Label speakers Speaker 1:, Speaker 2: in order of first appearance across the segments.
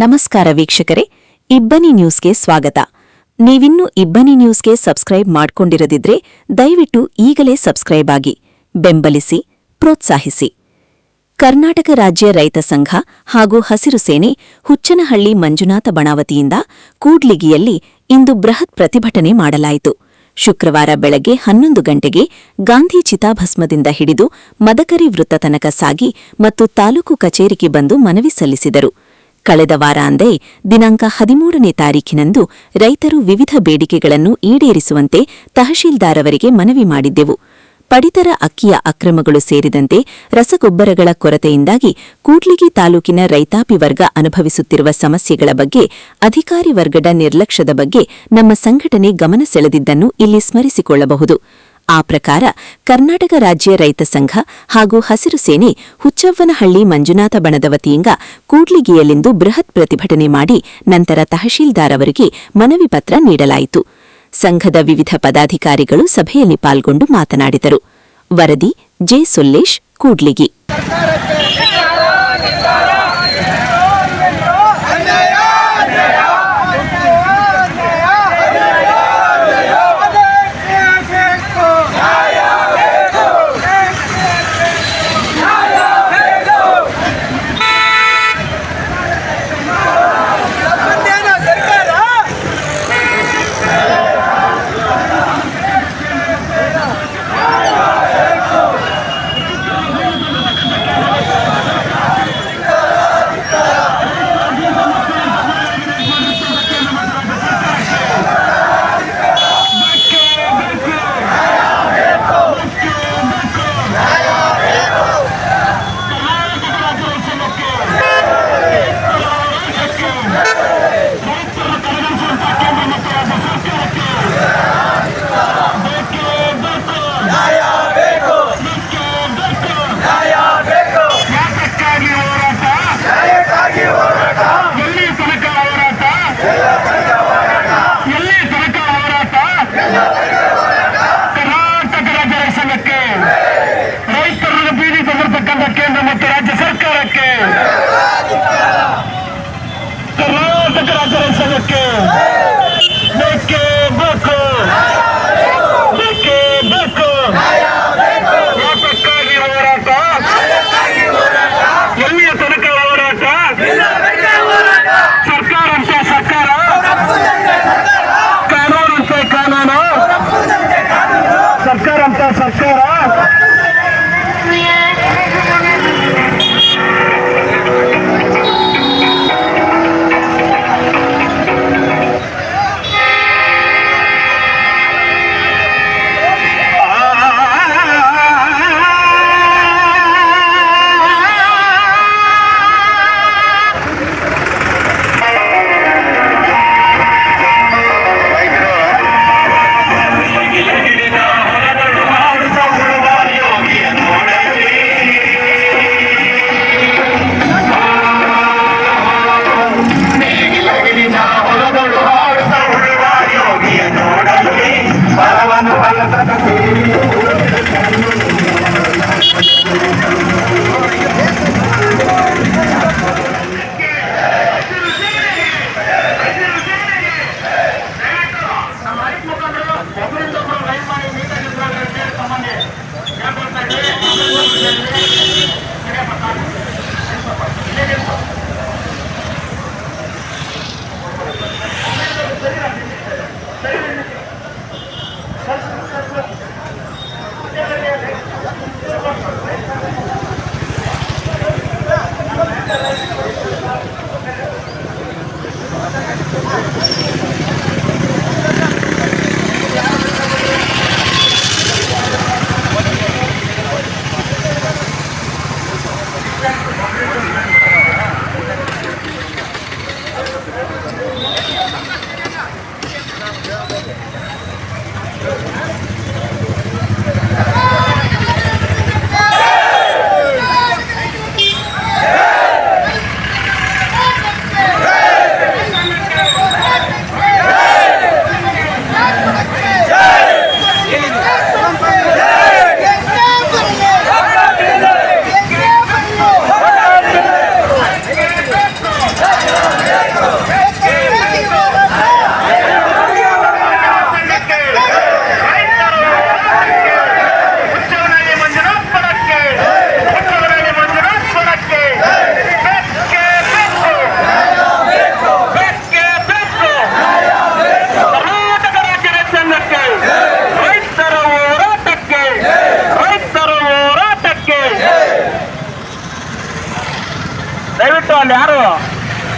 Speaker 1: ನಮಸ್ಕಾರ ವೀಕ್ಷಕರೇ, ಇಬ್ಬನಿ ನ್ಯೂಸ್ಗೆ ಸ್ವಾಗತ. ನೀವಿನ್ನೂ ಇಬ್ಬನಿ ನ್ಯೂಸ್ಗೆ ಸಬ್ಸ್ಕ್ರೈಬ್ ಮಾಡ್ಕೊಂಡಿರದಿದ್ರೆ ದಯವಿಟ್ಟು ಈಗಲೇ ಸಬ್ಸ್ಕ್ರೈಬ್ ಆಗಿ, ಬೆಂಬಲಿಸಿ, ಪ್ರೋತ್ಸಾಹಿಸಿ. ಕರ್ನಾಟಕ ರಾಜ್ಯ ರೈತ ಸಂಘ ಹಾಗೂ ಹಸಿರು ಸೇನೆ ಹುಚ್ಚನಹಳ್ಳಿ ಮಂಜುನಾಥ ಬಣಾವತಿಯಿಂದ ಕೂಡ್ಲಿಗಿಯಲ್ಲಿ ಇಂದು ಬೃಹತ್ ಪ್ರತಿಭಟನೆ ಮಾಡಲಾಯಿತು. ಶುಕ್ರವಾರ ಬೆಳಗ್ಗೆ 11 ಗಂಟೆಗೆ ಗಾಂಧಿ ಚಿತಾಭಸ್ಮದಿಂದ ಹಿಡಿದು ಮದಕರಿ ವೃತ್ತ ತನಕ ಸಾಗಿ ಮತ್ತು ತಾಲೂಕು ಕಚೇರಿಗೆ ಬಂದು ಮನವಿ ಸಲ್ಲಿಸಿದರು. ಕಳೆದ ವಾರ ಅಂದೇ ದಿನಾಂಕ 13ನೇ ತಾರೀಖಿನಂದು ರೈತರು ವಿವಿಧ ಬೇಡಿಕೆಗಳನ್ನು ಈಡೇರಿಸುವಂತೆ ತಹಶೀಲ್ದಾರ್ ಅವರಿಗೆ ಮನವಿ ಮಾಡಿದ್ದೆವು. ಪಡಿತರ ಅಕ್ಕಿಯ ಅಕ್ರಮಗಳು ಸೇರಿದಂತೆ ರಸಗೊಬ್ಬರಗಳ ಕೊರತೆಯಿಂದಾಗಿ ಕೂಡ್ಲಿಗಿ ತಾಲೂಕಿನ ರೈತಾಪಿ ವರ್ಗ ಅನುಭವಿಸುತ್ತಿರುವ ಸಮಸ್ಯೆಗಳ ಬಗ್ಗೆ ಅಧಿಕಾರಿ ವರ್ಗದ ನಿರ್ಲಕ್ಷ್ಯದ ಬಗ್ಗೆ ನಮ್ಮ ಸಂಘಟನೆ ಗಮನ ಸೆಳೆದಿದ್ದನ್ನು ಇಲ್ಲಿ ಸ್ಮರಿಸಿಕೊಳ್ಳಬಹುದು. ಆ ಪ್ರಕಾರ ಕರ್ನಾಟಕ ರಾಜ್ಯ ರೈತ ಸಂಘ ಹಾಗೂ ಹಸಿರು ಸೇನೆ ಹುಚ್ಚವ್ವನಹಳ್ಳಿ ಮಂಜುನಾಥ ಬಣದ ವತಿಯಿಂದ ಕೂಡ್ಲಿಗಿಯಲ್ಲಿಂದು ಬೃಹತ್ ಪ್ರತಿಭಟನೆ ಮಾಡಿ ನಂತರ ತಹಶೀಲ್ದಾರ್ ಅವರಿಗೆ ಮನವಿ ಪತ್ರ ನೀಡಲಾಯಿತು. ಸಂಘದ ವಿವಿಧ ಪದಾಧಿಕಾರಿಗಳು ಸಭೆಯಲ್ಲಿ ಪಾಲ್ಗೊಂಡು ಮಾತನಾಡಿದರು. ವರದಿ ಜೆ. ಸೊಲ್ಲೇಶ್, ಕೂಡ್ಲಿಗಿ.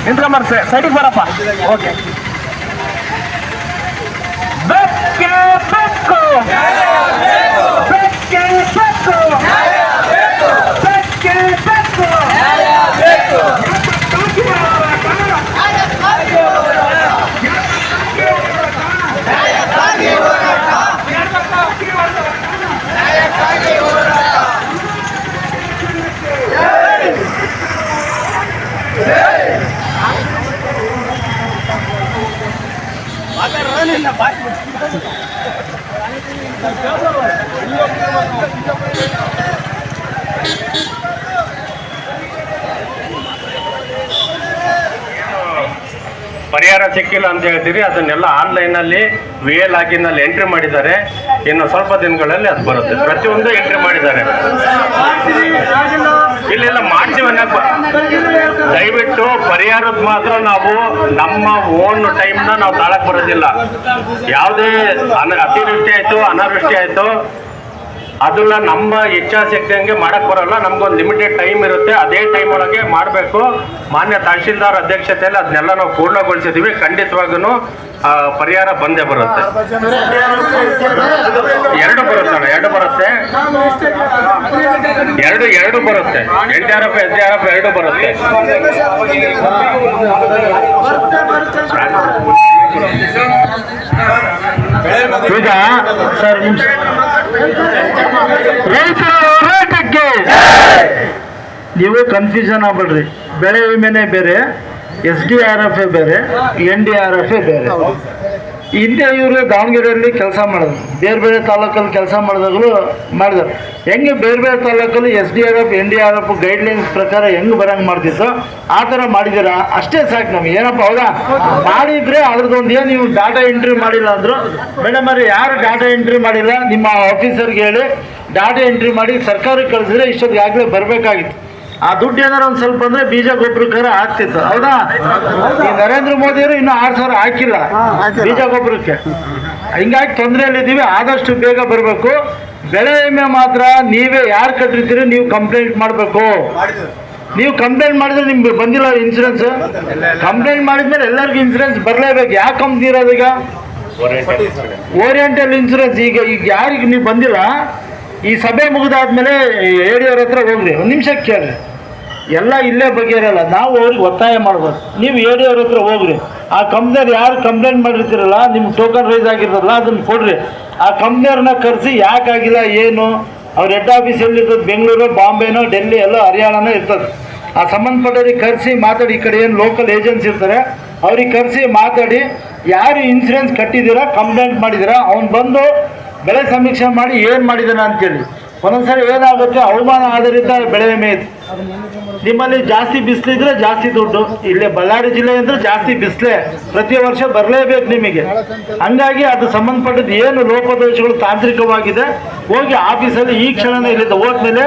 Speaker 2: ನಿಂತ್ಕೊಂಬರ್ ಸೈಡಿಗೆ ಬರಪ್ಪ. ಓಕೆ. ಬೆಕ್ಕೆ ಬೆಕ್ಕು ಬೆಕ್ಕೆ ಬೆಕ್ಕು ಬೆಕ್ಕೆ ಬೆಕ್ಕು ಪರಿಹಾರ ಸಿಕ್ಕಿಲ್ಲ ಅಂತ ಹೇಳ್ತೀರಿ, ಅದನ್ನೆಲ್ಲ ಆನ್ಲೈನಲ್ಲಿ VA ಲಾಗಿನಲ್ಲಿ ಎಂಟ್ರಿ ಮಾಡಿದ್ದಾರೆ. ಇನ್ನು ಸ್ವಲ್ಪ ದಿನಗಳಲ್ಲಿ ಅದು ಬರುತ್ತೆ. ಪ್ರತಿಯೊಂದು ಎಂಟ್ರಿ ಮಾಡಿದ್ದಾರೆ. ಇಲ್ಲೆಲ್ಲ ಮಾಡ್ತೀವಿ ಅನ್ನಕ್ಕೆ ದಯವಿಟ್ಟು ಪರಿಹಾರದ ಮಾತ್ರ ನಾವು ನಮ್ಮ ಓನ್ ಟೈಮ್ನ ನಾವು ತಾಳಕ್ಕೆ ಬರೋದಿಲ್ಲ. ಯಾವುದೇ ಅತಿವೃಷ್ಟಿ ಆಯಿತು ಅನಾವೃಷ್ಟಿ ಆಯಿತು ಅದನ್ನ ನಮ್ಮ ಇಚ್ಛಾಶಕ್ತಿಯಂಗೆ ಮಾಡಕ್ಕೆ ಬರೋಲ್ಲ. ನಮ್ಗೊಂದು ಲಿಮಿಟೆಡ್ ಟೈಮ್ ಇರುತ್ತೆ. ಅದೇ ಟೈಮ್ ಒಳಗೆ ಮಾಡಬೇಕು. ಮಾನ್ಯ ತಹಶೀಲ್ದಾರ್ ಅಧ್ಯಕ್ಷತೆಯಲ್ಲಿ ಅದನ್ನೆಲ್ಲ ನಾವು ಪೂರ್ಣಗೊಳಿಸಿದ್ದೀವಿ. ಖಂಡಿತವಾಗೂ ಪರಿಹಾರ ಬಂದೇ ಬರುತ್ತೆ. ಎರಡು ಬರುತ್ತೆ ಎರಡು ಬರುತ್ತೆ ಎರಡು ಬರುತ್ತೆ. NDRF SDRF ಎರಡು ಬರುತ್ತೆ. ಈಗ ಸರ್ ರೈತರ ಹೋರಾಟಕ್ಕೆ ನೀವು ಕನ್ಫ್ಯೂಷನ್ ಆಗ್ಬೇಡ್ರಿ. ಬೆಳೆ ವಿಮೆನೇ ಬೇರೆ, SDRF ಬೇರೆ, NDRF ಬೇರೆ. ಹಿಂದೆ ಇವರು ದಾವಣಗೆರೆಯಲ್ಲಿ ಕೆಲಸ ಮಾಡೋದು, ಬೇರೆ ಬೇರೆ ತಾಲೂಕಲ್ಲಿ ಕೆಲಸ ಮಾಡಿದಾಗಲೂ ಮಾಡಿದ್ರು. ಹೆಂಗೆ ಬೇರೆ ಬೇರೆ ತಾಲೂಕಲ್ಲಿ SDRF NDRF ಗೈಡ್ಲೈನ್ಸ್ ಪ್ರಕಾರ ಹೆಂಗೆ ಬರಂಗೆ ಮಾಡ್ತಿತ್ತು ಆ ಥರ ಮಾಡಿದ್ದೀರಾ, ಅಷ್ಟೇ ಸಾಕು ನಮಗೆ. ಏನಪ್ಪ ಹೌದಾ? ಮಾಡಿದರೆ ಅದ್ರದ್ದೊಂದು ಏನು ನೀವು ಡಾಟಾ ಎಂಟ್ರಿ ಮಾಡಿಲ್ಲ ಅಂದರು. ಮೇಡಮ್ ಅವ್ರೆ, ಯಾರು ಡಾಟಾ ಎಂಟ್ರಿ ಮಾಡಿಲ್ಲ ನಿಮ್ಮ ಆಫೀಸರ್ಗೆ ಹೇಳಿ ಡಾಟಾ ಎಂಟ್ರಿ ಮಾಡಿ ಸರ್ಕಾರಕ್ಕೆ ಕಳಿಸಿದ್ರೆ ಇಷ್ಟೊತ್ತಿಗೆ ಆಗಲೇ ಬರಬೇಕಾಗಿತ್ತು. ಆ ದುಡ್ಡು ಏನಾರು ಒಂದು ಸ್ವಲ್ಪ ಅಂದರೆ ಬೀಜ ಗೊಬ್ಬರಕ್ಕಾರ ಆಗ್ತಿತ್ತು. ಹೌದಾ? ಈ ನರೇಂದ್ರ ಮೋದಿಯವರು ಇನ್ನೂ 6,000 ಹಾಕಿಲ್ಲ ಬೀಜ ಗೊಬ್ಬರಕ್ಕೆ. ಹಿಂಗಾಗಿ ತೊಂದರೆಯಲ್ಲಿದ್ದೀವಿ. ಆದಷ್ಟು ಬೇಗ ಬರಬೇಕು. ಬೆಳೆ ವಿಮೆ ಮಾತ್ರ ನೀವೇ ಯಾರು ಕಟ್ಟಿರ್ತೀರಿ ನೀವು ಕಂಪ್ಲೇಂಟ್ ಮಾಡಬೇಕು. ನೀವು ಕಂಪ್ಲೇಂಟ್ ಮಾಡಿದ್ರೆ ನಿಮ್ಗೆ ಬಂದಿಲ್ಲ ಇನ್ಸೂರೆನ್ಸ್. ಕಂಪ್ಲೇಂಟ್ ಮಾಡಿದ್ಮೇಲೆ ಎಲ್ಲರಿಗೂ ಇನ್ಸೂರೆನ್ಸ್ ಬರಲೇಬೇಕು. ಯಾಕೆ ಕಂಪ್ನಿ ಇರೋದೀಗ ಓರಿಯೆಂಟಲ್ ಇನ್ಸೂರೆನ್ಸ್. ಈಗ ಯಾರಿಗೆ ನೀವು ಬಂದಿಲ್ಲ, ಈ ಸಭೆ ಮುಗಿದಾದ್ಮೇಲೆ ADO ಹತ್ರ ಹೋಗ್ರಿ, ಒಂದು ನಿಮಿಷ ಕೇಳ್ರಿ. ಎಲ್ಲ ಇಲ್ಲೇ ಬಗೆಯಿರಲ್ಲ. ನಾವು ಅವ್ರಿಗೆ ಒತ್ತಾಯ ಮಾಡ್ಬೋದು. ನೀವು ADO ಹತ್ರ ಹೋಗ್ರಿ. ಆ ಕಂಪ್ನಿಯವ್ರು ಯಾರು ಕಂಪ್ಲೇಂಟ್ ಮಾಡಿರ್ತೀರಲ್ಲ, ನಿಮ್ಗೆ ಟೋಕನ್ ರೈಸ್ ಆಗಿರೋಲ್ಲ ಅದನ್ನು ಕೊಡ್ರಿ. ಆ ಕಂಪ್ನಿಯವ್ರನ್ನ ಕರೆಸಿ ಯಾಕಾಗಿಲ್ಲ ಏನು, ಅವ್ರ ಹೆಡ್ ಆಫೀಸ್ ಎಲ್ಲಿರ್ತದೆ, ಬೆಂಗಳೂರು, ಬಾಂಬೆನೋ, ಡೆಲ್ಲಿ, ಎಲ್ಲೋ ಹರಿಯಾಣನೋ ಇರ್ತದೆ. ಆ ಸಂಬಂಧಪಟ್ಟವ್ರಿಗೆ ಕರೆಸಿ ಮಾತಾಡಿ. ಈ ಕಡೆ ಏನು ಲೋಕಲ್ ಏಜೆನ್ಸಿ ಇರ್ತಾರೆ ಅವ್ರಿಗೆ ಕರೆಸಿ ಮಾತಾಡಿ, ಯಾರು ಇನ್ಸೂರೆನ್ಸ್ ಕಟ್ಟಿದ್ದೀರಾ, ಕಂಪ್ಲೇಂಟ್ ಮಾಡಿದ್ದೀರಾ, ಅವ್ನು ಬಂದು ಬೆಳೆ ಸಮೀಕ್ಷೆ ಮಾಡಿ ಏನು ಮಾಡಿದ್ದಾನೆ ಅಂತೇಳಿ. ಒಂದೊಂದ್ಸರಿ ಏನಾಗುತ್ತೆ, ಹವಾಮಾನ ಆಧಾರಿತ ಬೆಳೆ ವಿಮೆ ಇದೆ. ನಿಮ್ಮಲ್ಲಿ ಜಾಸ್ತಿ ಬಿಸಿಲಿದ್ರೆ ಜಾಸ್ತಿ ದುಡ್ಡು. ಇಲ್ಲೇ ಬಳ್ಳಾರಿ ಜಿಲ್ಲೆ ಅಂದರೆ ಜಾಸ್ತಿ ಬಿಸಿಲೇ, ಪ್ರತಿ ವರ್ಷ ಬರಲೇಬೇಕು ನಿಮಗೆ. ಹಂಗಾಗಿ ಅದು ಸಂಬಂಧಪಟ್ಟದ್ದು ಏನು ಲೋಪದೋಷಗಳು ತಾಂತ್ರಿಕವಾಗಿದೆ, ಹೋಗಿ ಆಫೀಸಲ್ಲಿ ಈ ಕ್ಷಣನೇ ಇಲ್ಲಿಂದ ಹೋದ್ಮೇಲೆ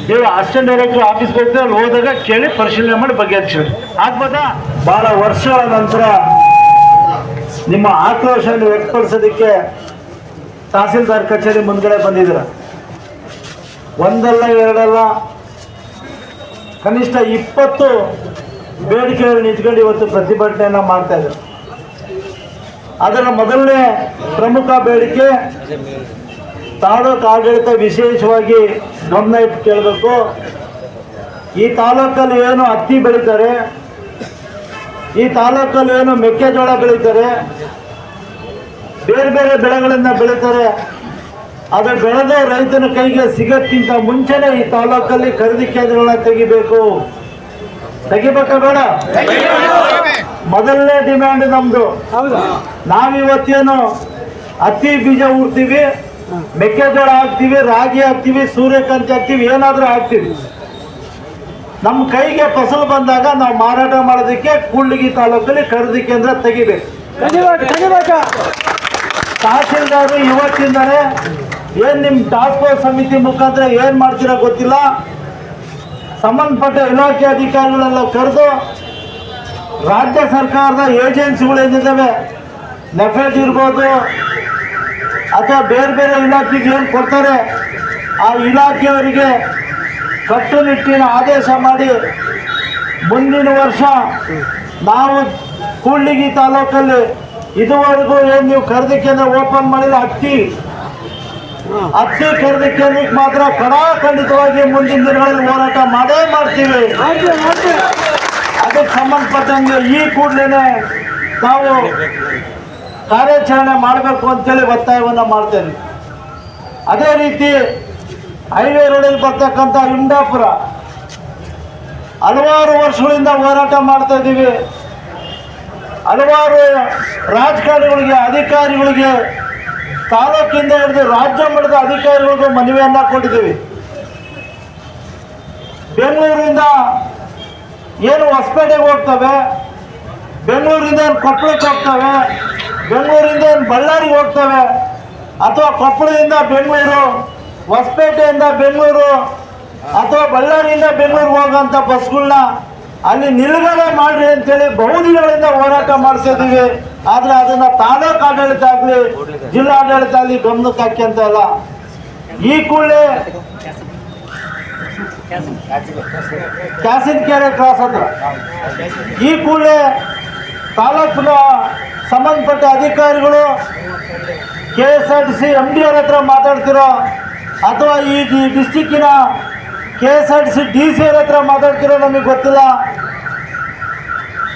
Speaker 2: ನೀವು ಅಸಿಸ್ಟೆಂಟ್ ಡೈರೆಕ್ಟರ್ ಆಫೀಸ್ಗೆ ಹೋಗ್ತೀರ, ಅಲ್ಲಿ ಹೋದಾಗ ಕೇಳಿ ಪರಿಶೀಲನೆ ಮಾಡಿ ಬಗೆಹರಿಸಿ ಆಗ್ಬೋದಾ. ಭಾಳ ವರ್ಷಗಳ ನಂತರ ನಿಮ್ಮ ಆಕ್ರೋಶವನ್ನು ವ್ಯಕ್ತಪಡಿಸೋದಕ್ಕೆ ತಹಸೀಲ್ದಾರ್ ಕಚೇರಿ ಮುಂದ್ಗಡೆ ಬಂದಿದ್ದೀರ. ಒಂದಲ್ಲ ಎರಡಲ್ಲ, ಕನಿಷ್ಠ 20 ಬೇಡಿಕೆಗಳನ್ನು ಇಟ್ಕೊಂಡು ಇವತ್ತು ಪ್ರತಿಭಟನೆಯನ್ನು ಮಾಡ್ತಾ ಇದ್ದಾರೆ. ಅದರ ಮೊದಲನೇ ಪ್ರಮುಖ ಬೇಡಿಕೆ ತಾಲೂಕು ಆಡಳಿತ ವಿಶೇಷವಾಗಿ ಗಮನ ಇಟ್ಟು ಕೇಳಬೇಕು. ಈ ತಾಲೂಕಲ್ಲಿ ಏನು ಹತ್ತಿ ಬೆಳೀತಾರೆ, ಈ ತಾಲೂಕಲ್ಲಿ ಏನು ಮೆಕ್ಕೆಜೋಳ ಬೆಳೀತಾರೆ, ಬೇರೆ ಬೇರೆ ಬೆಳೆಗಳನ್ನು ಬೆಳೀತಾರೆ, ಅದು ಬೆಳೆದ ರೈತನ ಕೈಗೆ ಸಿಗೋಕ್ಕಿಂತ ಮುಂಚೆನೇ ಈ ತಾಲೂಕಲ್ಲಿ ಖರೀದಿ ಕೇಂದ್ರಗಳನ್ನ ತೆಗಿಬೇಕಾ ಬೇಡ? ಮೊದಲನೇ ಡಿಮ್ಯಾಂಡ್ ನಮ್ಮದು. ನಾವಿವತ್ತೇನು ಹತ್ತಿ ಬೀಜ ಊರ್ತೀವಿ, ಮೆಕ್ಕೆಜೋಳ ಹಾಕ್ತೀವಿ, ರಾಗಿ ಹಾಕ್ತೀವಿ, ಸೂರ್ಯಕಾಂತಿ ಹಾಕ್ತೀವಿ, ಏನಾದರೂ ಹಾಕ್ತೀವಿ. ನಮ್ಮ ಕೈಗೆ ಫಸಲು ಬಂದಾಗ ನಾವು ಮಾರಾಟ ಮಾಡೋದಕ್ಕೆ ಕೂಡ್ಲಿಗಿ ತಾಲೂಕಲ್ಲಿ ಖರೀದಿ ಕೇಂದ್ರ ತೆಗಿಬೇಕು. ತಹಸೀಲ್ದಾರರು ಇವತ್ತಿಂದಲೇ ಏನು ನಿಮ್ಮ ಟಾಸ್ಕ್ ಫೋರ್ಸ್ ಸಮಿತಿ ಮುಖಾಂತರ ಏನು ಮಾಡ್ತೀರಾ ಗೊತ್ತಿಲ್ಲ, ಸಂಬಂಧಪಟ್ಟ ಇಲಾಖೆ ಅಧಿಕಾರಿಗಳೆಲ್ಲ ಕರೆದು ರಾಜ್ಯ ಸರ್ಕಾರದ ಏಜೆನ್ಸಿಗಳೇನಿದ್ದಾವೆ, ನೆಫೆಡ್ ಇರ್ಬೋದು ಅಥವಾ ಬೇರೆ ಬೇರೆ ಇಲಾಖೆಗೆ ಏನು ಕೊಡ್ತಾರೆ, ಆ ಇಲಾಖೆಯವರಿಗೆ ಕಟ್ಟುನಿಟ್ಟಿನ ಆದೇಶ ಮಾಡಿ ಮುಂದಿನ ವರ್ಷ ನಾವು ಕೂಡ್ಲಿಗಿ ತಾಲೂಕಲ್ಲಿ ಇದುವರೆಗೂ ಏನು ನೀವು ಖರೀದಿ ಕೇಂದ್ರ ಓಪನ್ ಮಾಡಿಲ್ಲ, ಹತ್ತಿ ಖರೀದಿ ಕೇಂದ್ರಕ್ಕೆ ಮಾತ್ರ ಖಂಡಿತವಾಗಿ ಮುಂದಿನ ದಿನಗಳಲ್ಲಿ ಹೋರಾಟ ಮಾಡೇ ಮಾಡ್ತೀವಿ. ಅದಕ್ಕೆ ಸಂಬಂಧಪಟ್ಟಂಗೆ ಈ ಕೂಡಲೇ ನಾವು ಕಾರ್ಯಾಚರಣೆ ಮಾಡಬೇಕು ಅಂತೇಳಿ ಒತ್ತಾಯವನ್ನು ಮಾಡ್ತೇನೆ. ಅದೇ ರೀತಿ ಹೈವೇ ರೋಡಲ್ಲಿ ಬರ್ತಕ್ಕಂಥ ಇಂಡಾಪುರ ಹಲವಾರು ವರ್ಷಗಳಿಂದ ಹೋರಾಟ ಮಾಡ್ತಾ ಇದ್ದೀವಿ. ಹಲವಾರು ರಾಜಕಾರಣಿಗಳಿಗೆ, ಅಧಿಕಾರಿಗಳಿಗೆ, ತಾಲೂಕಿಂದ ಹಿಡಿದು ರಾಜ್ಯ ಮಟ್ಟದ ಅಧಿಕಾರಿಗಳಿಗೂ ಮನವಿಯನ್ನು ಕೊಟ್ಟಿದ್ದೀವಿ. ಬೆಂಗಳೂರಿಂದ ಏನು ಹೊಸಪೇಟೆಗೆ ಹೋಗ್ತವೆ, ಬೆಂಗಳೂರಿಂದ ಏನು ಕೊಪ್ಪಳಕ್ಕೆ ಹೋಗ್ತವೆ, ಬೆಂಗಳೂರಿಂದ ಏನು ಬಳ್ಳಾರಿಗೆ ಹೋಗ್ತವೆ, ಅಥವಾ ಕೊಪ್ಪಳದಿಂದ ಬೆಂಗಳೂರು, ಹೊಸಪೇಟೆಯಿಂದ ಬೆಂಗಳೂರು ಅಥವಾ ಬಳ್ಳಾರಿಯಿಂದ ಬೆಂಗಳೂರಿಗೆ ಹೋಗೋಂಥ ಬಸ್ಗಳನ್ನ ಅಲ್ಲಿ ನಿಲುಗಡೆ ಮಾಡ್ರಿ ಅಂತೇಳಿ ಬಹುದಿನಗಳಿಂದ ಹೋರಾಟ ಮಾಡಿಸಿದ್ದೀವಿ. ಆದರೆ ಅದನ್ನು ತಾಲೂಕು ಆಡಳಿತ ಆಗಲಿ, ಜಿಲ್ಲಾಡಳಿತ ಆಗಲಿ ಗಮನಕ್ಕೆ ಹಾಕ್ಯಂತ ಇಲ್ಲ. ಈ ಕೂಡಲೇ ಕ್ಯಾಸಿನಕೆರೆ ಕ್ರಾಸ್ ಹತ್ರ ಈ ಕೂಡಲೇ ತಾಲೂಕಿನ ಸಂಬಂಧಪಟ್ಟ ಅಧಿಕಾರಿಗಳು KSRTC MD ಅವ್ರ ಹತ್ರ ಮಾತಾಡ್ತಿರೋ ಅಥವಾ ಈ ಡಿಸ್ಟಿಕ್ಕಿನ KSRTC DC ಅವ್ರ ಹತ್ರ ಮಾತಾಡ್ತಿರೋ ನಮಗೆ ಗೊತ್ತಿಲ್ಲ.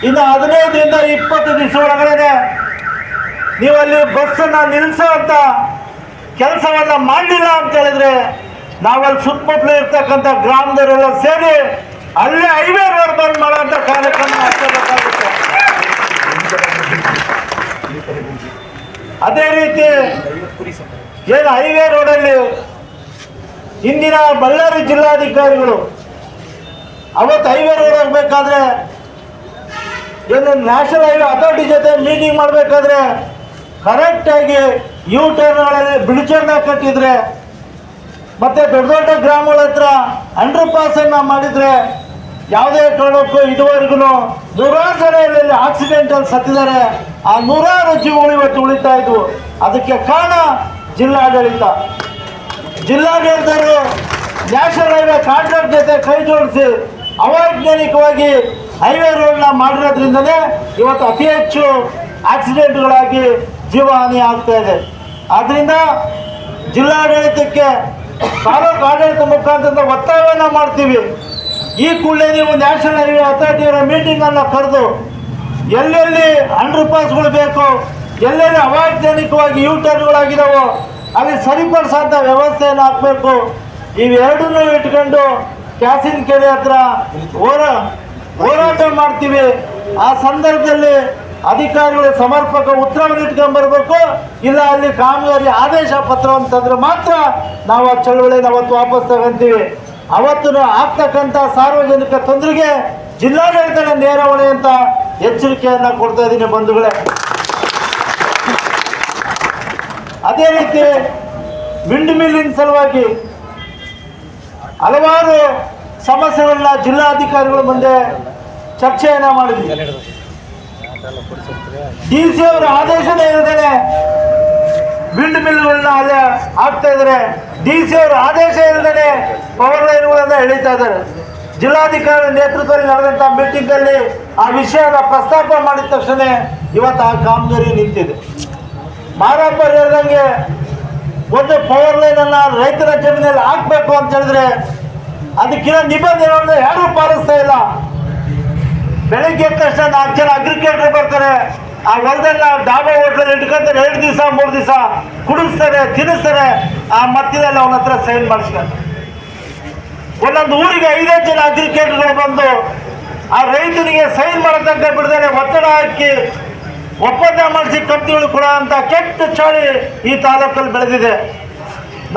Speaker 2: ಇನ್ನು 15ರಿಂದ 20 ದಿವಸ ಒಳಗಡೆ ನೀವು ಅಲ್ಲಿ ಬಸ್ಸನ್ನು ನಿಲ್ಲಿಸೋ ಅಂತ ಕೆಲಸವನ್ನು ಮಾಡಲಿಲ್ಲ ಅಂತ ಹೇಳಿದ್ರೆ ನಾವಲ್ಲಿ ಸುತ್ತಮುತ್ತಲೇ ಇರ್ತಕ್ಕಂಥ ಗ್ರಾಮದವರೆಲ್ಲ ಸೇರಿ ಅಲ್ಲೇ ಹೈವೇ ರೋಡ್ ಬಂದ್ ಮಾಡೋಂಥ ಕಾರ್ಯಕ್ರಮ ಹಾಕಬೇಕಾಗುತ್ತೆ. ಅದೇ ರೀತಿ ಏನು ಹೈವೇ ರೋಡಲ್ಲಿ ಇಂದಿನ ಬಳ್ಳಾರಿ ಜಿಲ್ಲಾಧಿಕಾರಿಗಳು ಅವತ್ತು ಹೈವೇ ರೋಡ್ ಹೋಗ್ಬೇಕಾದ್ರೆ ಏನು ನ್ಯಾಷನಲ್ ಹೈವೇ ಅಥಾರಿಟಿ ಜೊತೆ ಮೀಟಿಂಗ್ ಮಾಡಬೇಕಾದ್ರೆ ಕರೆಕ್ಟಾಗಿ ಯೂ ಟರ್ನ್ಗಳಲ್ಲಿ ಬ್ರಿಡ್ಜನ್ನು ಕಟ್ಟಿದ್ರೆ ಮತ್ತು ದೊಡ್ಡ ದೊಡ್ಡ ಗ್ರಾಮಗಳ ಹತ್ರ ಅಂಡರ್ ಪಾಸನ್ನು ಮಾಡಿದರೆ ಯಾವುದೇ ಕಾರಣಕ್ಕೂ ಇದುವರೆಗೂ ನೂರಾರು ಜನ ಇಲ್ಲಿ ಆಕ್ಸಿಡೆಂಟಲ್ಲಿ ಸತ್ತಿದ್ದಾರೆ. ಆ ನೂರಾರು ಜೀವಗಳು ಇವತ್ತು ಉಳಿತಾ ಇದ್ವು. ಅದಕ್ಕೆ ಕಾರಣ ಜಿಲ್ಲಾಡಳಿತರು ನ್ಯಾಷನಲ್ ಹೈವೇ ಕಾಂಟ್ರಾಕ್ಟ್ ಜೊತೆ ಕೈ ಜೋಡಿಸಿ ಅವೈಜ್ಞಾನಿಕವಾಗಿ ಹೈವೇ ರೋಡ್ನ ಮಾಡಿರೋದ್ರಿಂದಲೇ ಇವತ್ತು ಅತಿ ಹೆಚ್ಚು ಆಕ್ಸಿಡೆಂಟ್ಗಳಾಗಿ ಜೀವಹಾನಿ ಆಗ್ತಾ ಇದೆ. ಆದ್ದರಿಂದ ಜಿಲ್ಲಾಡಳಿತಕ್ಕೆ ತಾಲೂಕು ಆಡಳಿತ ಮುಖಾಂತರ ಒತ್ತಾಯವನ್ನು ಮಾಡ್ತೀವಿ. ಈ ಕೂಡಲೇ ನೀವು ನ್ಯಾಷನಲ್ ಹೈವೇ ಅಥಾರಿಟಿಯವರ ಮೀಟಿಂಗನ್ನು ಕರೆದು ಎಲ್ಲೆಲ್ಲಿ ಅಂಡರ್ ಪಾಸ್ಗಳು ಬೇಕು, ಎಲ್ಲೆಲ್ಲಿ ಅವೈಜ್ಞಾನಿಕವಾಗಿ ಯೂ ಟರ್ನ್ಗಳಾಗಿದ್ದಾವೋ ಅಲ್ಲಿ ಸರಿಪಡಿಸೋಂಥ ವ್ಯವಸ್ಥೆಯನ್ನು ಹಾಕಬೇಕು. ಇವೆರಡನ್ನೂ ಇಟ್ಕೊಂಡು ಕ್ಯಾಸಿನಕೆರೆ ಹತ್ರ ಹೋರಾಟ ಮಾಡ್ತೀವಿ. ಆ ಸಂದರ್ಭದಲ್ಲಿ ಅಧಿಕಾರಿಗಳು ಸಮರ್ಪಕ ಉತ್ತರವನ್ನು ಇಟ್ಕೊಂಡ್ಬರ್ಬೇಕು. ಇಲ್ಲ ಅಲ್ಲಿ ಕಾಮಗಾರಿ ಆದೇಶ ಪತ್ರ ಅಂತಂದ್ರೆ ಮಾತ್ರ ನಾವು ಆ ಚಳವಳಿನ ಅವತ್ತು ವಾಪಸ್ ತಗೊಂತೀವಿ. ಅವತ್ತು ಆಗ್ತಕ್ಕಂಥ ಸಾರ್ವಜನಿಕ ತೊಂದರೆಗೆ ಜಿಲ್ಲಾಡಳಿತ ನೇರ ಹೊಣೆ ಅಂತ ಎಚ್ಚರಿಕೆಯನ್ನು ಕೊಡ್ತಾ ಇದ್ದೀನಿ ಬಂಧುಗಳೇ. ಅದೇ ರೀತಿ ವಿಂಡ್ ಮಿಲ್ಲಿನ ಸಲುವಾಗಿ ಹಲವಾರು ಸಮಸ್ಯೆಗಳನ್ನ ಜಿಲ್ಲಾಧಿಕಾರಿಗಳ ಮುಂದೆ ಚರ್ಚೆಯನ್ನು ಮಾಡಿದ್ವಿ. DC ಅವರ ಆದೇಶನೇ ಇಲ್ಲದೆ ವಿಂಡ್ ಮಿಲ್ಗಳನ್ನ ಅಲ್ಲೇ ಹಾಕ್ತಾ ಇದ್ದಾರೆ. DC ಅವರ ಆದೇಶ ಇಲ್ಲದೆ ಪವರ್ ಲೈನ್ಗಳನ್ನ ಎಳಿತಾ ಇದ್ದಾರೆ. ಜಿಲ್ಲಾಧಿಕಾರಿ ನೇತೃತ್ವದಲ್ಲಿ ನಡೆದಂಥ ಮೀಟಿಂಗಲ್ಲಿ ಆ ವಿಷಯನ ಪ್ರಸ್ತಾಪ ಮಾಡಿದ ತಕ್ಷಣ ಇವತ್ತು ಆ ಕಾಮಗಾರಿ ನಿಂತಿದೆ. ಮಾರಪ್ಪ ಹೇಳ್ದಂಗೆ ಒಂದು ಪವರ್ ಲೈನನ್ನು ರೈತರ ಜಮೀನಲ್ಲಿ ಹಾಕಬೇಕು ಅಂತ ಹೇಳಿದ್ರೆ ಅದಕ್ಕಿಂತ ನಿಬಂಧನೆಗಳನ್ನು ಯಾರೂ ಪಾಲಿಸ್ತಾ ಇಲ್ಲ. ಬೆಳಗ್ಗೆ ಎದ್ದ ತಕ್ಷಣ 4 ಜನ ಅಗ್ರಿಕಲ್ಚರ್ ಬರ್ತಾರೆ, ಆ ಹೊಲದನ್ನ ಡಾಬಾ ಹೋಟ್ಲಲ್ಲಿ ಇಟ್ಕೊಂತಾರೆ. 2 ದಿವಸ 3 ದಿವಸ ಕುಡಿಸ್ತಾರೆ, ತಿನ್ನಿಸ್ತಾರೆ. ಆ ಮಧ್ಯದಲ್ಲಿ ಅವನ ಹತ್ರ ಸೈನ್ ಮಾಡಿಸ್ತಾರೆ. ಒಂದೊಂದು ಊರಿಗೆ 5 ಜನ ಅಗ್ರಿಕಲ್ಚರ್ಗಳು ಬಂದು ಆ ರೈತನಿಗೆ ಸೈನ್ ಮಾಡತಕ್ಕ ಬಿಡದೇನೆ ಒತ್ತಡ ಹಾಕಿ ಒಪ್ಪಂದ ಮಾಡಿಸಿ ಕಂಪ್ನಿಗಳು ಕೊಡೋ ಅಂತ ಕೆಟ್ಟ ಚಾಳಿ ಈ ತಾಲೂಕಲ್ಲಿ ಬೆಳೆದಿದೆ.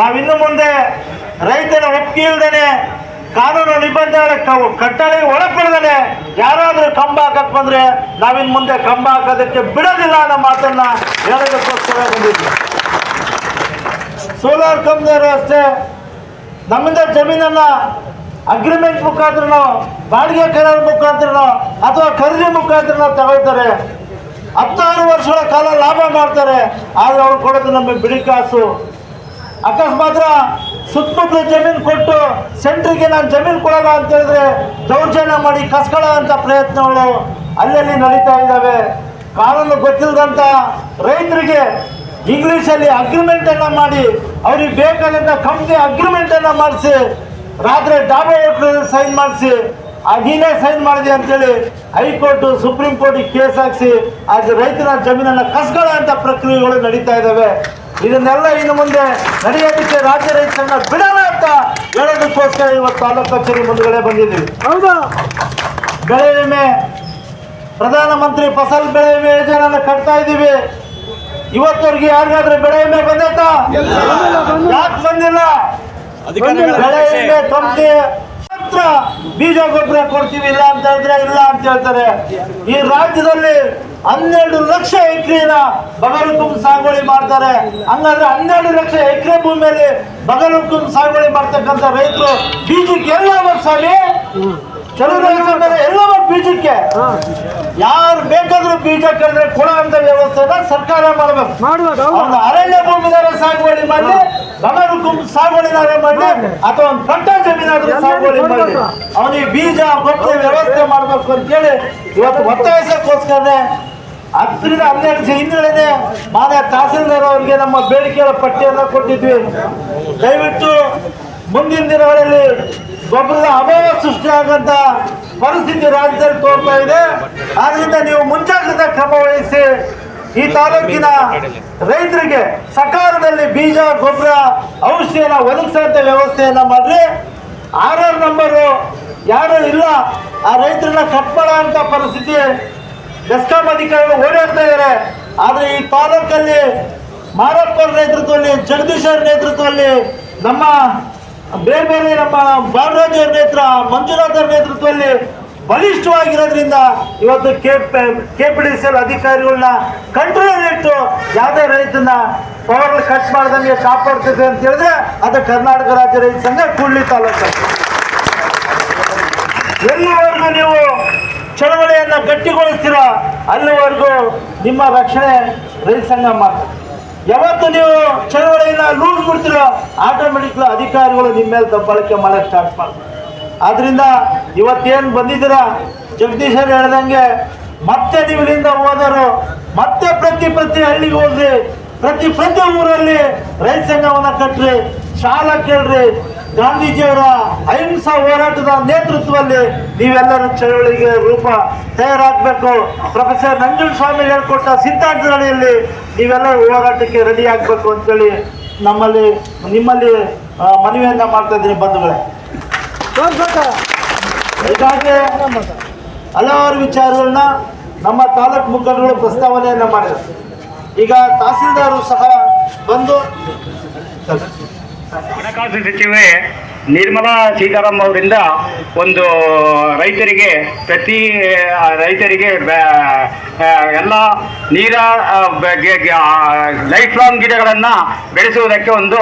Speaker 2: ನಾವಿನ್ನು ಮುಂದೆ ರೈತನ ಒಪ್ಪಿಗೆ ಇಲ್ದೇನೆ ಕಾನೂನು ನಿಬಂಧನೆ ಕಟ್ಟಳೆಗೆ ಒಳಪಡದೇ ಯಾರಾದರೂ ಕಂಬ ಹಾಕಕ್ಕೆ ಬಂದರೆ ನಾವಿನ್ನು ಮುಂದೆ ಕಂಬ ಹಾಕೋದಕ್ಕೆ ಬಿಡೋದಿಲ್ಲ ಅನ್ನೋ ಮಾತನ್ನ ಹೇಳೋದಕ್ಕೋಸ್ಕರ ಬಂದಿದ್ವಿ. ಸೋಲಾರ್ ಕಂಪ್ನಿಯವರು ಅಷ್ಟೇ ನಮ್ಮಿಂದ ಜಮೀನನ್ನು ಅಗ್ರಿಮೆಂಟ್ ಮುಖಾಂತರನೋ ಬಾಡಿಗೆ ಕರಾರು ಮುಖಾಂತರನೋ ಅಥವಾ ಖರೀದಿ ಮುಖಾಂತರನೋ ತಗೊಳ್ತಾರೆ. 16 ವರ್ಷಗಳ ಕಾಲ ಲಾಭ ಮಾಡ್ತಾರೆ. ಆದರೆ ಅವ್ರು ಕೊಡೋದು ನಮಗೆ ಬಿಡಿ ಕಾಸು. ಅಕಸ್ಮಾತ್ ಸುತ್ತಮುತ್ತಲು ಜಮೀನು ಕೊಟ್ಟು ಸೆಂಟ್ರಿಗೆ ನಾನು ಜಮೀನು ಕೊಡಲ್ಲ ಅಂತ ಹೇಳಿದ್ರೆ ದೌರ್ಜನ್ಯ ಮಾಡಿ ಕಸ್ಕೊಳ್ಳೋ ಅಂಥ ಪ್ರಯತ್ನಗಳು ಅಲ್ಲಲ್ಲಿ ನಡೀತಾ ಇದ್ದಾವೆ. ಕಾನೂನು ಗೊತ್ತಿಲ್ಲದಂತ ರೈತರಿಗೆ ಇಂಗ್ಲಿಷಲ್ಲಿ ಅಗ್ರಿಮೆಂಟ್ ಅನ್ನ ಮಾಡಿ ಅವ್ರಿಗೆ ಬೇಕಾದಂತ ಕಂಪ್ನಿ ಅಗ್ರಿಮೆಂಟ್ ಅನ್ನ ಮಾಡಿಸಿ ರಾತ್ರಿ ಡಾಬಾ ಹೋಟೆಲ್ ಸೈನ್ ಮಾಡಿಸಿ ನೀನೇ ಸೈನ್ ಮಾಡಿದೆ ಅಂತೇಳಿ ಹೈಕೋರ್ಟ್ ಸುಪ್ರೀಂ ಕೋರ್ಟ್ ಕೇಸ್ ಹಾಕಿಸಿ ಅದು ರೈತರ ಜಮೀನನ್ನ ಕಸ್ಕೊಳ್ಳುವಂತ ಪ್ರಕ್ರಿಯೆಗಳು ನಡೀತಾ ಇದ್ದಾವೆ. ಇದನ್ನೆಲ್ಲ ಇನ್ನು ಮುಂದೆ ನಡೆಯೋದಕ್ಕೆ ರಾಜ್ಯ ರೈತ ಸಂಘ ಬಿಡೋಣ ಅಂತ ಹೇಳೋದಕ್ಕೋಸ್ಕರ ಇವತ್ತು ತಾಲೂಕು ಕಚೇರಿ ಮುಂದುಗಡೆ ಬಂದಿದ್ದೀವಿ.
Speaker 3: ಹೌದಾ?
Speaker 2: ಬೆಳೆ ವಿಮೆ, ಪ್ರಧಾನಮಂತ್ರಿ ಫಸಲ್ ಬೆಳೆ ವಿಮೆ ಯೋಜನೆಯನ್ನು ಕಟ್ತಾ ಇದ್ದೀವಿ. ಇವತ್ತವರೆಗೆ ಯಾರಿಗಾದ್ರೂ ಬೆಳೆ ವಿಮೆ ಬಂದೈತಾ? ಯಾಕೆ ಬಂದಿಲ್ಲ? ಬೆಳೆ ವಿಮೆ ಕಂಪ್ನಿ ಮಾತ್ರ ಬೀಜ ಗೊಬ್ಬರ ಕೊಡ್ತೀವಿ ಇಲ್ಲ ಅಂತ ಹೇಳಿದ್ರೆ ಇಲ್ಲ ಅಂತ ಹೇಳ್ತಾರೆ. ಈ ರಾಜ್ಯದಲ್ಲಿ 12 ಲಕ್ಷ ಎಕರೆನ ಬಗಲುಕುಂಬ ಸಾಗುವಳಿ ಮಾಡ್ತಾರೆ. ಹಂಗಾದ್ರೆ 12 ಲಕ್ಷ ಎಕರೆ ಭೂಮಿಯಲ್ಲಿ ಬಗಲುಕುಂಬ ಸಾಗುವಳಿ ಮಾಡ್ತಕ್ಕಂಥ ರೈತರು ಬೀಜಕ್ಕೆ ಎಲ್ಲ ಸ್ವಾಮಿ ಕೆಲವು ರೈತರು ಎಲ್ಲ ಬೀಜಕ್ಕೆ ಯಾರು ಬೇಕಾದ್ರೂ ಬೀಜ ಕರೆದ್ರೆ ಕೊಡೋ ಅಂತ ವ್ಯವಸ್ಥೆನ ಸರ್ಕಾರ ಮಾಡ್ಬೇಕು. ಅವ್ನ ಅರಣ್ಯ ಭೂಮಿದಾರ ಸಾಗುವಳಿ ಮಾಡಿ, ಬಗಲುಕುಂಬ ಸಾಗುವಳಿನಾರ ಮಾಡಿ, ಅಥವಾ ಒಂದು ಕಟ್ಟ ಜಮೀನಾದ್ರೂ ಸಾಗುವಳಿ ಮಾಡಿ ಅವನಿಗೆ ಬೀಜ ಗೊಬ್ಬರ ವ್ಯವಸ್ಥೆ ಮಾಡ್ಬೇಕು ಅಂತೇಳಿ ಇವತ್ತು ಒತ್ತಾಯಿಸಕ್ಕೋಸ್ಕರನೇ 10ರಿಂದ 12 ಹಿಂದ್ಗಡೆ ಮಾನ್ಯ ತಹಸೀಲ್ದಾರ್ ಅವರಿಗೆ ನಮ್ಮ ಬೇಡಿಕೆಗಳ ಪಟ್ಟಿಯನ್ನು ಕೊಟ್ಟಿದ್ವಿ. ದಯವಿಟ್ಟು ಮುಂದಿನ ದಿನಗಳಲ್ಲಿ ಗೊಬ್ಬರದ ಅಭಾವ ಸೃಷ್ಟಿಯಾಗಂತ ಪರಿಸ್ಥಿತಿ ರಾಜ್ಯದಲ್ಲಿ ತೋರ್ತಾ ಇದೆ. ಆದ್ರಿಂದ ನೀವು ಮುಂಜಾಗ್ರತಾ ಕ್ರಮ ವಹಿಸಿ ಈ ತಾಲೂಕಿನ ರೈತರಿಗೆ ಸಕಾಲದಲ್ಲಿ ಬೀಜ ಗೊಬ್ಬರ ಔಷಧಿಯನ್ನ ಒದಗಿಸುವಂತ ವ್ಯವಸ್ಥೆಯನ್ನ ಮಾಡ್ರಿ. 6 ನಂಬರು ಯಾರು ಇಲ್ಲ ಆ ರೈತರನ್ನ ಕಟ್ ಮಾಡೋ ಅಂತ ಪರಿಸ್ಥಿತಿ ಬೆಸ್ಕಾಂ ಅಧಿಕಾರಿಗಳು ಓಡಾಡ್ತಾ ಇದ್ದಾರೆ. ಆದ್ರೆ ಈ ತಾಲೂಕಲ್ಲಿ ಮಾರಪ್ಪರ ನೇತೃತ್ವದಲ್ಲಿ, ಜಗದೀಶರ ನೇತೃತ್ವದಲ್ಲಿ, ನಮ್ಮ ಬೇರೆ ಬೇರೆ ನಮ್ಮ ಬಾಲರಾಜ್ ಅವರ ಮಂಜುನಾಥರ ನೇತೃತ್ವದಲ್ಲಿ ಬಲಿಷ್ಠವಾಗಿರೋದ್ರಿಂದ ಇವತ್ತು KPDCL ಅಧಿಕಾರಿಗಳನ್ನ ಕಂಟ್ರೋಲ್ ಇಟ್ಟು ಯಾವುದೇ ರೈತನ ಪವರ್ ಕಟ್ ಮಾಡ್ದಂಗೆ ಕಾಪಾಡ್ತದೆ ಅಂತ ಹೇಳಿದ್ರೆ ಅದು ಕರ್ನಾಟಕ ರಾಜ್ಯ ರೈತ ಸಂಘ ಕೂಡ್ಲಿ ತಾಲೂಕು. ಎಲ್ಲಿವರೆಗೂ ನೀವು ಚಳವಳಿಯನ್ನ ಗಟ್ಟಿಗೊಳಿಸ್ತೀರ ಅಲ್ಲಿವರೆಗೂ ನಿಮ್ಮ ರಕ್ಷಣೆ ರೈತ ಸಂಘ ಮಾಡ್ತಾರೆ. ಯಾವತ್ತು ನೀವು ಚಳವಳಿಯನ್ನ ಲೂಸ್ ಬಿಡ್ತೀರೋ ಆಟೋಮೆಟಿಕ್ಲಿ ಅಧಿಕಾರಿಗಳು ನಿಮ್ಮ ಮೇಲೆ ದಬ್ಬಾಳಿಕೆ ಮಾಡಕ್ಕೆ ಸ್ಟಾರ್ಟ್ ಮಾಡ್ತಾರೆ. ಆದ್ರಿಂದ ಇವತ್ತೇನು ಬಂದಿದ್ದೀರಾ ಜಗದೀಶರು ಹೇಳ್ದಂಗೆ ಮತ್ತೆ ನೀವು ಇಲ್ಲಿಂದ ಹೋದರು ಮತ್ತೆ ಪ್ರತಿ ಹಳ್ಳಿಗೆ ಹೋಗ್ರಿ, ಪ್ರತಿ ಊರಲ್ಲಿ ರೈತ ಸಂಘವನ್ನ ಕಟ್ರಿ, ಶಾಲಾ ಕೇಳ್ರಿ. ಗಾಂಧೀಜಿಯವರ ಅಹಿಂಸಾ ಹೋರಾಟದ ನೇತೃತ್ವದಲ್ಲಿ ನೀವೆಲ್ಲರೂ ಚಳವಳಿಗೆ ರೂಪ ತಯಾರಾಗಬೇಕು. ಪ್ರೊಫೆಸರ್ ನಂಜುಂಡಸ್ವಾಮಿ ಹೇಳ್ಕೊಟ್ಟ ಸಿದ್ಧಾಂತದಲ್ಲಿ ನೀವೆಲ್ಲ ಹೋರಾಟಕ್ಕೆ ರೆಡಿ ಆಗಬೇಕು ಅಂತೇಳಿ ನಿಮ್ಮಲ್ಲಿ ಮನವಿಯನ್ನ ಮಾಡ್ತಾ ಇದ್ದೀನಿ ಬಂಧುಗಳೇ. ಹೀಗಾಗಿ ಹಲವಾರು ವಿಚಾರಗಳನ್ನ ನಮ್ಮ ತಾಲೂಕು ಮುಖಂಡರು ಪ್ರಸ್ತಾವನೆಯನ್ನ ಮಾಡಿದರು. ಈಗ ತಹಸೀಲ್ದಾರರು ಸಹ ಬಂದು
Speaker 4: ಹಣಕಾಸು ಸಚಿವೆ ನಿರ್ಮಲಾ ಸೀತಾರಾಮ್ ಅವರಿಂದ ಒಂದು ರೈತರಿಗೆ ಎಲ್ಲ ಲೈಫ್ ಲಾಂಗ್ ಗಿಡಗಳನ್ನು ಬೆಳೆಸುವುದಕ್ಕೆ ಒಂದು